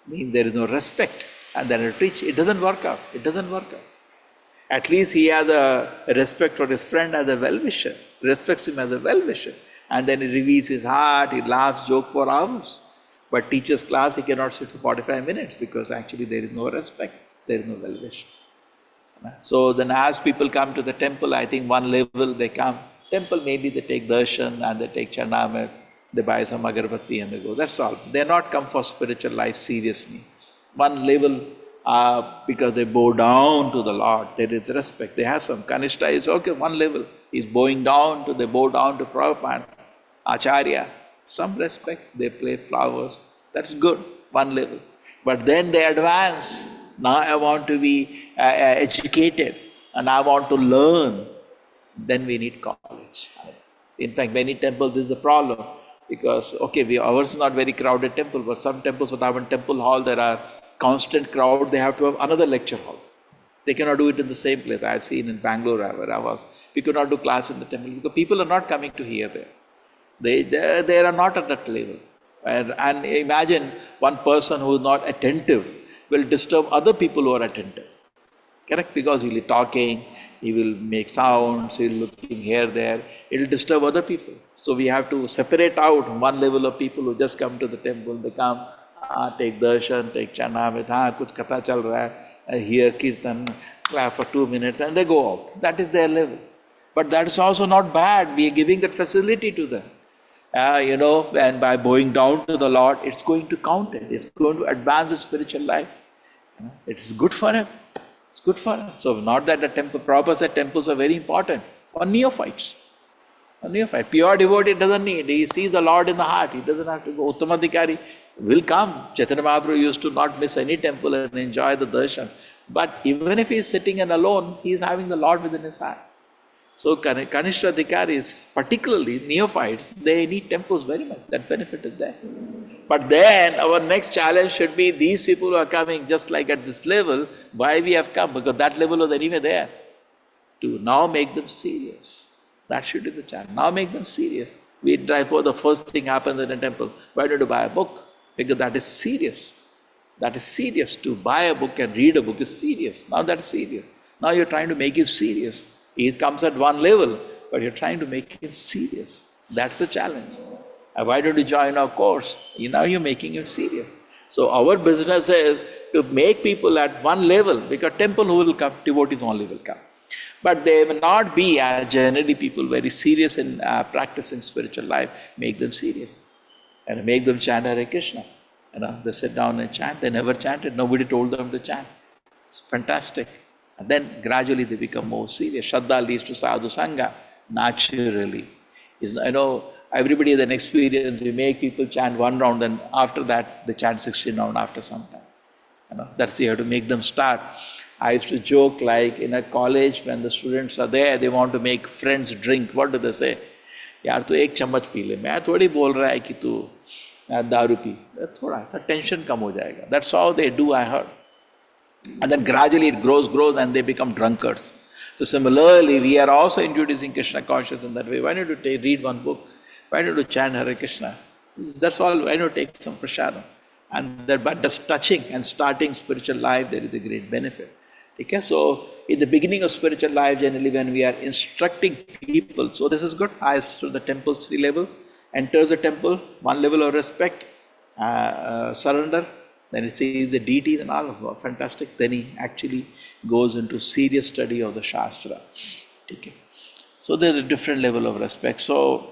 Means there is no respect and then they teach. It doesn't work out. It doesn't work out. At least he has a respect for his friend as a well-wisher, respects him as a well-wisher. And then he reveals his heart, he laughs, jokes for hours. But teacher's class, he cannot sit for 45 minutes because actually there is no respect, there is no well-wisher. So then as people come to the temple, I think one level they come, temple maybe they take darshan and they take charnamrit, they buy some agarbatti and they go, that's all. They are not come for spiritual life seriously. One level, because they bow down to the Lord, there is respect. They have some Kanishta is okay, one level. He's bowing down to, they bow down to Prabhupada, Acharya. Some respect, they play flowers. That's good, one level. But then they advance. Now I want to be educated and I want to learn. Then we need college. In fact, many temples, this is the problem. Because, okay, ours is not very crowded temple, but some temples, without one temple hall, there are constant crowd, they have to have another lecture hall. They cannot do it in the same place. I have seen in Bangalore where I was. We could not do class in the temple because people are not coming to hear there. They are not at that level. And imagine one person who is not attentive will disturb other people who are attentive. Correct? Because he will be talking, he will make sounds, he will be looking here, there. It will disturb other people. So we have to separate out one level of people who just come to the temple. They come, take darshan, take charnamrit, kuch katha chal raha hai, hear kirtan, clap for 2 minutes and they go out. That is their level. But that is also not bad. We are giving that facility to them. And by bowing down to the Lord, it's going to count it. It's going to advance the spiritual life. It is good for him. It's good for him. So not that the temple, Prabhupada said temples are very important for neophytes. A neophyte, pure devotee doesn't need. He sees the Lord in the heart. He doesn't have to go. Uttamadhikari will come. Chaitanya Mahaprabhu used to not miss any temple and enjoy the darshan. But even if he is sitting and alone, he is having the Lord within his heart. So Kanishta Adhikaris, particularly neophytes, they need temples very much. That benefit is there. But then our next challenge should be these people who are coming just like at this level, why we have come? Because that level was anyway there. To now make them serious. That should be the challenge. Now make them serious. We try for the first thing happens in a temple. Why don't you buy a book? Because that is serious. That is serious. To buy a book and read a book is serious. Now that's serious. Now you're trying to make him serious. He comes at one level, but you're trying to make him serious. That's the challenge. And why don't you join our course? Now you're making him serious. So our business is to make people at one level, because temple who will come, devotees only will come. But they will not be, as generally people, very serious in practicing spiritual life. Make them serious. And make them chant Hare Krishna. They sit down and chant. They never chanted. Nobody told them to chant. It's fantastic. And then gradually they become more serious. Shraddha leads to sadhu sangha, naturally. Everybody has an experience. You make people chant one round, and after that they chant 16 rounds after some time. That's you have to make them start. I used to joke like in a college when the students are there, they want to make friends drink. What do they say? यार तू एक चम्मच P ले, मैं थोड़ी बोल रहा है कि तू दारू पी, थोड़ा सा टेंशन कम हो जाएगा. That's how they do, I heard. And then gradually it grows, and they become drunkards. So similarly, we are also introducing Krishna consciousness in that way. Why don't you read one book? Why don't you chant Hare Krishna? That's all. Why don't you take some prasadam? And that, but just touching and starting spiritual life, there is a great benefit. Okay, so in the beginning of spiritual life, generally when we are instructing people, so this is good. As to the temple's 3 levels, enters the temple, 1 level of respect, surrender, then he sees the deities and all, fantastic. Then he actually goes into serious study of the Shastra. Okay. So there's a different level of respect. So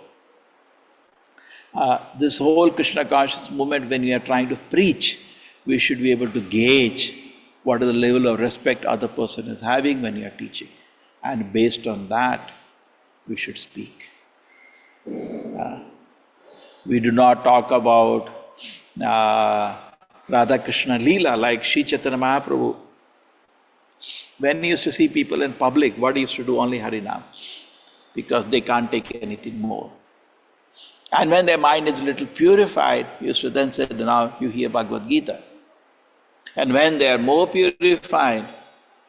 this whole Krishna conscious movement, when we are trying to preach, we should be able to gauge what is the level of respect other person is having when you are teaching. And based on that, we should speak. We do not talk about Radha Krishna Leela like Sri Chaitanya Mahaprabhu. When he used to see people in public, what he used to do? Only Harinam. Because they can't take anything more. And when their mind is a little purified, he used to then say, now you hear Bhagavad Gita. And when they are more purified,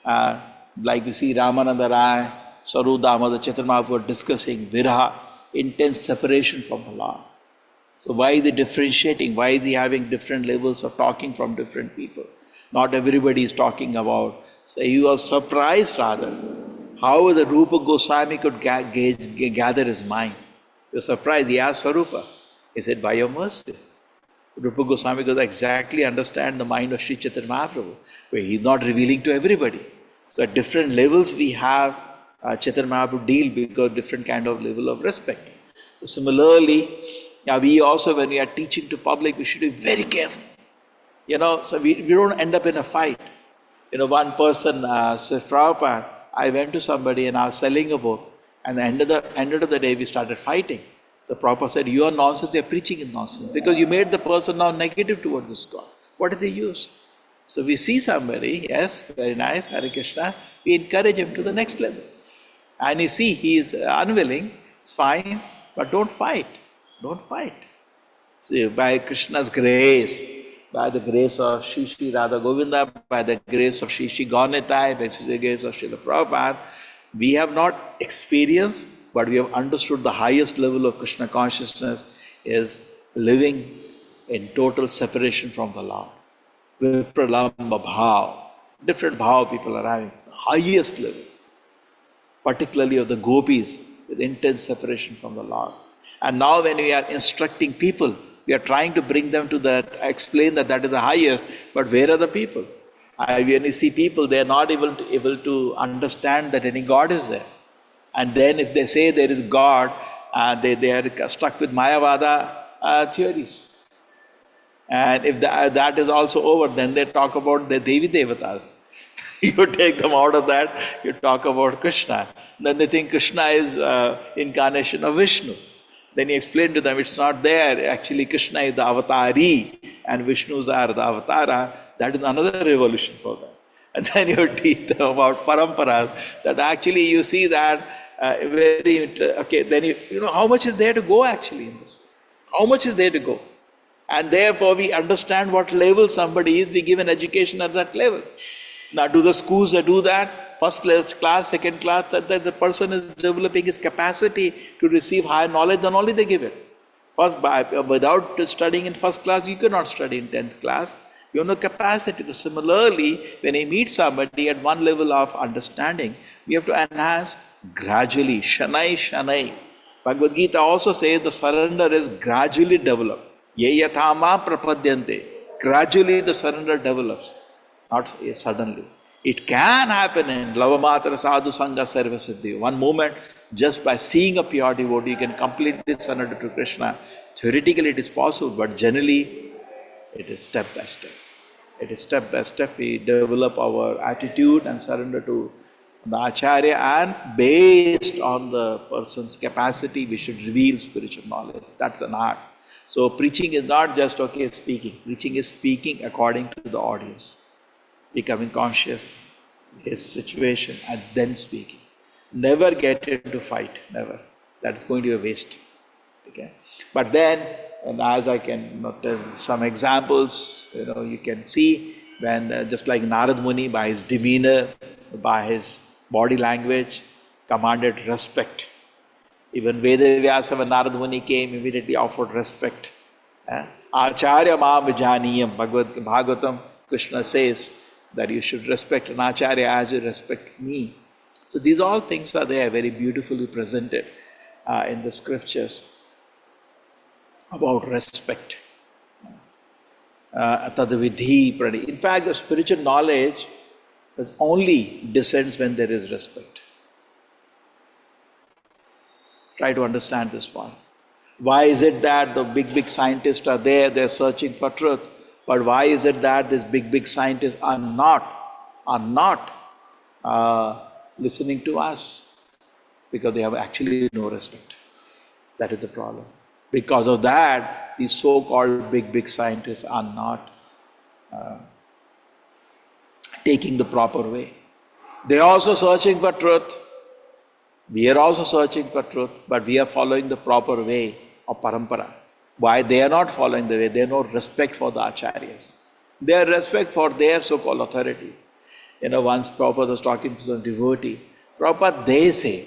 like you see Ramananda Rai, Saru Damodar, Chaitanya Mahaprabhu were discussing viraha, intense separation from the Lord. So why is he differentiating? Why is he having different levels of talking from different people? Not everybody is talking about. So he was surprised rather how the Rupa Goswami could gather his mind. He was surprised. He asked Sarupa. He said, by your mercy. Rupa Goswami could exactly understand the mind of Sri Chaitanya Mahaprabhu, where he's not revealing to everybody. So at different levels we have Chaitanya Mahaprabhu deal because different kind of level of respect. So similarly, we also, when we are teaching to public, we should be very careful. So we don't end up in a fight. One person said, Prabhupada, I went to somebody and I was selling a book, and at the end of the day we started fighting. So Prabhupada said, you are nonsense, you are preaching is nonsense, because you made the person now negative towards this God. What is the use? So we see somebody, yes, very nice, Hare Krishna, we encourage him to the next level. And you see, he is unwilling, it's fine, but don't fight. Don't fight. See, by Krishna's grace, by the grace of Shri Radha Govinda, by the grace of Shri Gaunitai, by the grace of Srila Prabhupada, we have not experienced, but we have understood the highest level of Krishna consciousness is living in total separation from the Lord. Vipralamba bhav, different bhav people are having, the highest level, particularly of the gopis, with intense separation from the Lord. And now when we are instructing people, we are trying to bring them to that, explain that that is the highest, but where are the people? When you see people, they are not able to understand that any God is there. And then if they say there is God, they are stuck with Mayavada theories. And if that is also over, then they talk about the Devi Devatas. You take them out of that, you talk about Krishna. Then they think Krishna is incarnation of Vishnu. Then you explain to them, it's not there. Actually, Krishna is the avatari and Vishnus are the avatara. That is another revolution for them. And then you teach them about paramparas, that actually you see that then you know how much is there to go actually in this? How much is there to go? And therefore we understand what level somebody is, we give an education at that level. Now do the schools that do that? First class, second class, that the person is developing his capacity to receive higher knowledge, then only they give it. Without studying in first class, you cannot study in 10th class. You have no capacity. So similarly, when you meet somebody at one level of understanding, we have to enhance gradually, shanai shanai. Bhagavad Gita also says the surrender is gradually developed. Ye yathama prapadyante. Gradually the surrender develops, not suddenly. It can happen in Lavamatra Sadhu Sangha Sarva Siddhi. One moment, just by seeing a pure devotee, you can completely surrender to Krishna. Theoretically it is possible, but generally it is step by step. It is step by step. We develop our attitude and surrender to the Acharya, and based on the person's capacity, we should reveal spiritual knowledge. That's an art. So preaching is not just speaking. Preaching is speaking according to the audience, becoming conscious his situation and then speaking. Never get into fight, never. That's going to be a waste. Okay. But then, and as I can tell some examples, you can see when just like Narad Muni, by his demeanor, by his body language, commanded respect. Even Vedavyasa, when Narad Muni came, immediately offered respect. Acharya ma vijaniyam, Bhagavatam, Krishna says, that you should respect an acharya as you respect me. So these all things are there, very beautifully presented in the scriptures about respect. Tadvidhi prani. In fact, the spiritual knowledge only descends when there is respect. Try to understand this one. Why is it that the big scientists are there, they're searching for truth, but why is it that these big scientists are not listening to us? Because they have actually no respect. That is the problem. Because of that, these so-called big scientists are not taking the proper way. They are also searching for truth. We are also searching for truth, but we are following the proper way of parampara. Why they are not following the way? They have no respect for the acharyas. They have respect for their so-called authorities. Once Prabhupada was talking to some devotee, Prabhupada, they say.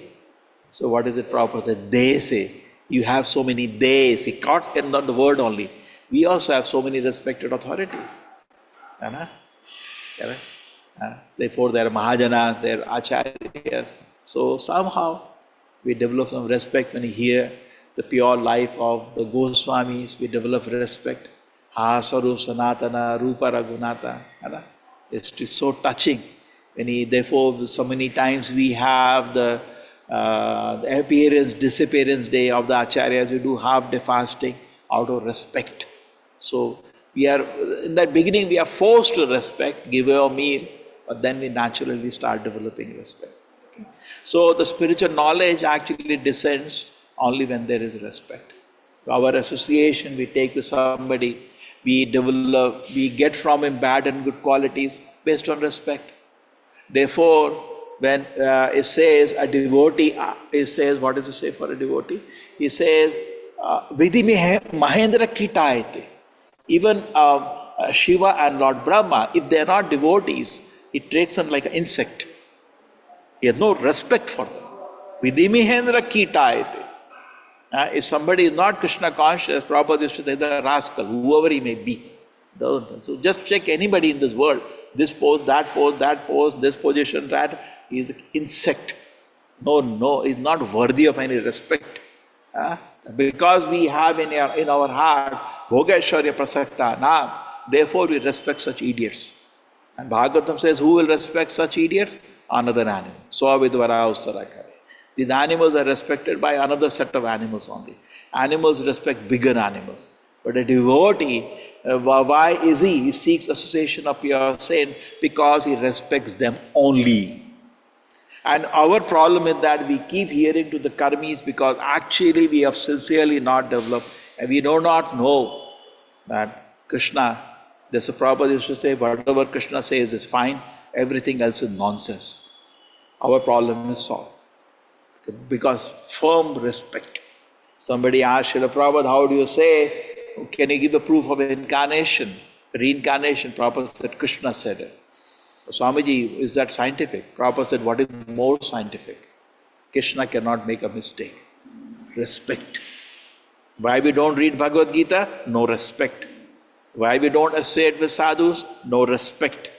So what is it Prabhupada said? They say. You have so many days. He caught in the word only. We also have so many respected authorities. Therefore, they are Mahajanas, they are Acharyas. So somehow we develop some respect when we hear the pure life of the Goswamis. We develop respect. Sarup Sanatana, Rupa Raghunatha. It's so touching. Therefore, so many times we have the appearance, disappearance day of the acharyas. We do half-day fasting out of respect. So we are, in that beginning, we are forced to respect, give our meal, but then we naturally start developing respect. Okay? So the spiritual knowledge actually descends only when there is respect. Our association we take with somebody, we develop, we get from him bad and good qualities based on respect. Therefore, when it says a devotee, it says, what does it say for a devotee? He says, Vidhi Mahendra Kitayate. Even Shiva and Lord Brahma, if they are not devotees, he treats them like an insect. He has no respect for them. Vidhi Mahendra Kitayate. If somebody is not Krishna conscious, Prabhupada used to say the rascal, whoever he may be. So just check anybody in this world. This pose, this position, that. He is an insect. No, he is not worthy of any respect. Because we have in our heart Bhogeshwarya Prasakta Naam, therefore we respect such idiots. And Bhagavatam says, who will respect such idiots? Another animal. Swavidvara Ustara Kare. These animals are respected by another set of animals only. Animals respect bigger animals. But a devotee, why is he? He seeks association of pure saint because he respects them only. And our problem is that we keep hearing to the karmis because actually we have sincerely not developed and we do not know that Krishna, there's a Prabhupada used to say, whatever Krishna says is fine, everything else is nonsense. Our problem is solved. Because firm respect. Somebody asked Srila Prabhupada, how do you say, can you give a proof of incarnation, reincarnation? Prabhupada said, Krishna said it. Swamiji, is that scientific? Prabhupada said, what is more scientific? Krishna cannot make a mistake. Respect. Why we don't read Bhagavad Gita? No respect. Why we don't associate with sadhus? No respect.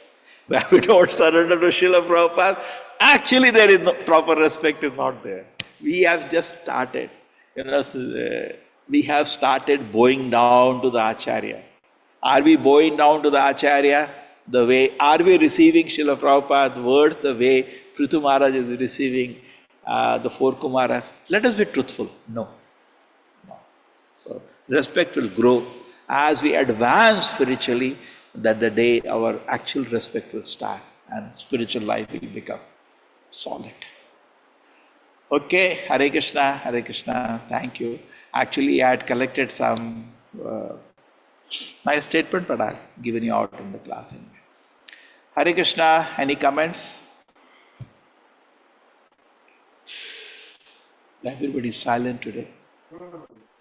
Why we don't surrender to Srila Prabhupada? Actually, there is no proper respect is not there. We have just started. We have started bowing down to the Acharya. Are we bowing down to the Acharya? The way, are we receiving Srila Prabhupada's words the way Prithu Maharaj is receiving the four Kumaras? Let us be truthful. No. So, respect will grow as we advance spiritually, that the day our actual respect will start and spiritual life will become solid. Okay, Hare Krishna, thank you. Actually, I had collected some nice statement, but I've given you out in the class anyway. Hare Krishna, any comments? Everybody is silent today.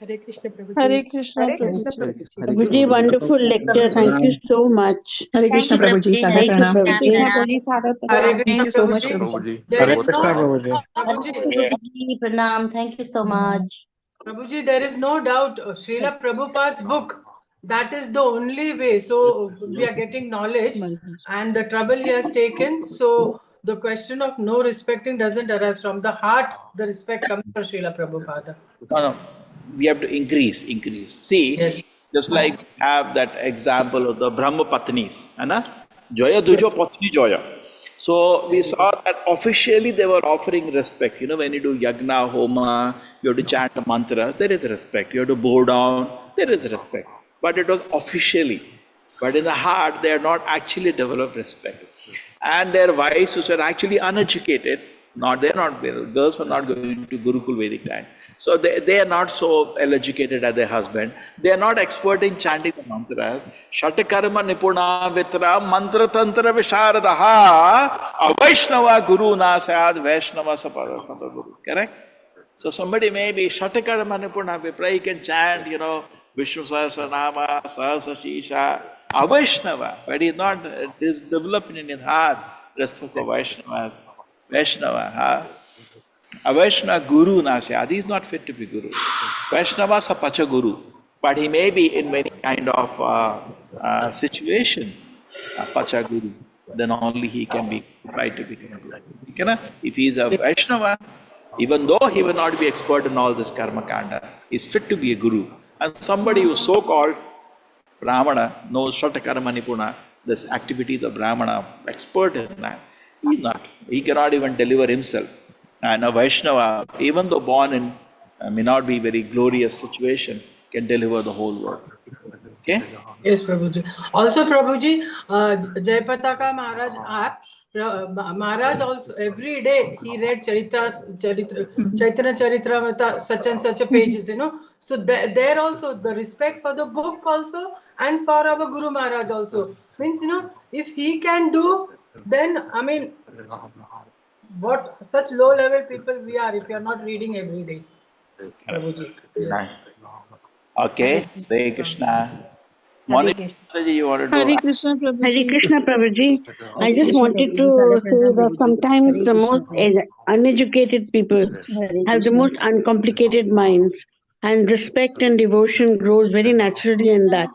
Hare Krishna Prabhuji. Hare Krishna Hare Prabhuji. Krishna Prabhuji. Prabhuji, wonderful lecture. Thank you so much. Hare Krishna Prabhuji, Hare Krishna Prabhuji. Prabhuji. Thank you so much, Prabhuji. Prabhuji. There Hare is Krishna, no Prabhuji. Prabhuji, Pranam. Thank you so much. Prabhuji, there is no doubt. Srila Prabhupada's book that is the only way. So we are getting knowledge, and the trouble he has taken. So the question of no respecting doesn't arise from the heart. The respect comes from Srila Prabhupada. No, we have to increase. See, Yes. just like have that example of the Brahma Patnis, na? Joya Dujo Patni Joya. So we saw that officially they were offering respect. You know, when you do yagna, homa, you have to chant the mantras, there is respect. You have to bow down, there is respect. But it was officially. But in the heart, they are not actually developed respect. And their wives, which are actually uneducated, girls are not going to Gurukul Vedic time. So they are not so well-educated as their husband. They are not expert in chanting the mantras. Shatakarma nipuna vitra mantra tantra visharadaha avaishnava guru na sayad vaishnava sapada guru. Correct? So somebody may be Shatakarma nipuna vitra, he can chant, Vishnu Sahasranama, Sahasashisha, avaishnava, but he's not developed in his heart respect for Vaishnavas. Vaishnava, a Vaishnava guru nasya, he is not fit to be guru. Vaishnava sapacha guru, but he may be in many kind of situation, pacha guru, then only he can be try to become a guru. If he is a Vaishnava, even though he will not be expert in all this karma kanda, he is fit to be a guru. And somebody who is so-called Brahmana, knows Shatakarma Nipuna, this activity, the Brahmana, expert in that. He's not. He cannot even deliver himself. And a Vaishnava, even though born in may not be very glorious situation, can deliver the whole world. Okay? Yes, Prabhuji. Also, Prabhuji, Jayapataka Maharaj app, Maharaj also every day he read Chaitanya Charitamrita, such and such a pages, So there also the respect for the book also and for our Guru Maharaj also. Means, if he can do, then, what such low level people we are if we are not reading every day. Prabhuji. Yes. Okay, Hare Krishna. Hare Krishna. You want to do? Hare Krishna, Prabhuji. Hare Krishna, Prabhuji. I just Krishna, wanted Prabhuji. to Sada say Pranam, that Prabhuji. sometimes Hare the Krishna, most uneducated people Hare have the Krishna. most uncomplicated minds, and respect and devotion grows very naturally in that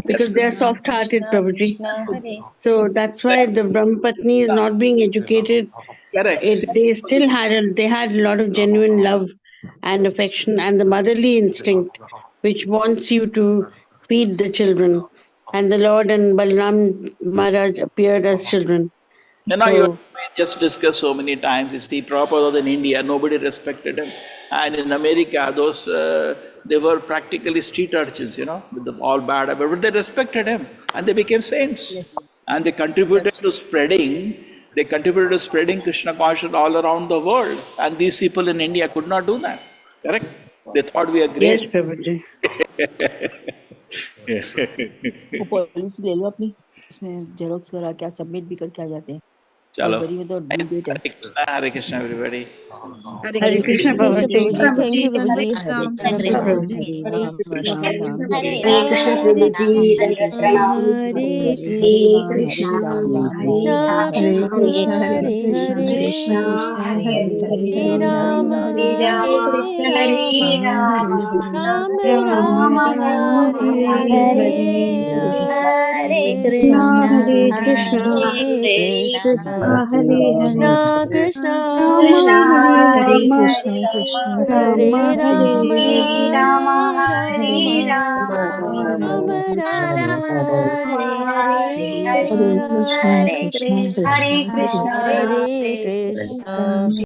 because they are soft-hearted, Prabhuji. So that's why the Brahmapatni is not being educated. Correct. They had a lot of genuine love and affection and the motherly instinct which wants you to feed the children. And the Lord and Balaram Maharaj appeared as children. We just discussed so many times. You see, Prabhupada was in India, nobody respected him. And in America, they were practically street urchins, with the all bad habits, but they respected him and they became saints. And they contributed to spreading Krishna consciousness all around the world. And these people in India could not do that. Correct? They thought we are great. Yes, Prabhuji. Policy ले लो अपनी, इसमें xerox करा क्या submit भी करके आ जाते हैं। चलो। फरवरी में तो ड्यू डेट है। Hare Krishna, everybody. Hare Krishna, Prabhuji. Thank you, Prabhuji. Thank you, Prabhuji. Hare Krishna, Hare Krishna, Prabhuji. Hare Krishna, Krishna Krishna, Hare Hare, Hare Rama, Hare Rama, Rama Rama, Hare Krishna, Hare Krishna, Hare Krishna, Krishna Krishna Krishna, Hare Hare Rama, Krishna, Rama Hare Hare Rama, Hare Rama Rama, Hare Hare, Hare Krishna Hare Krishna Krishna, Krishna Hare Krishna.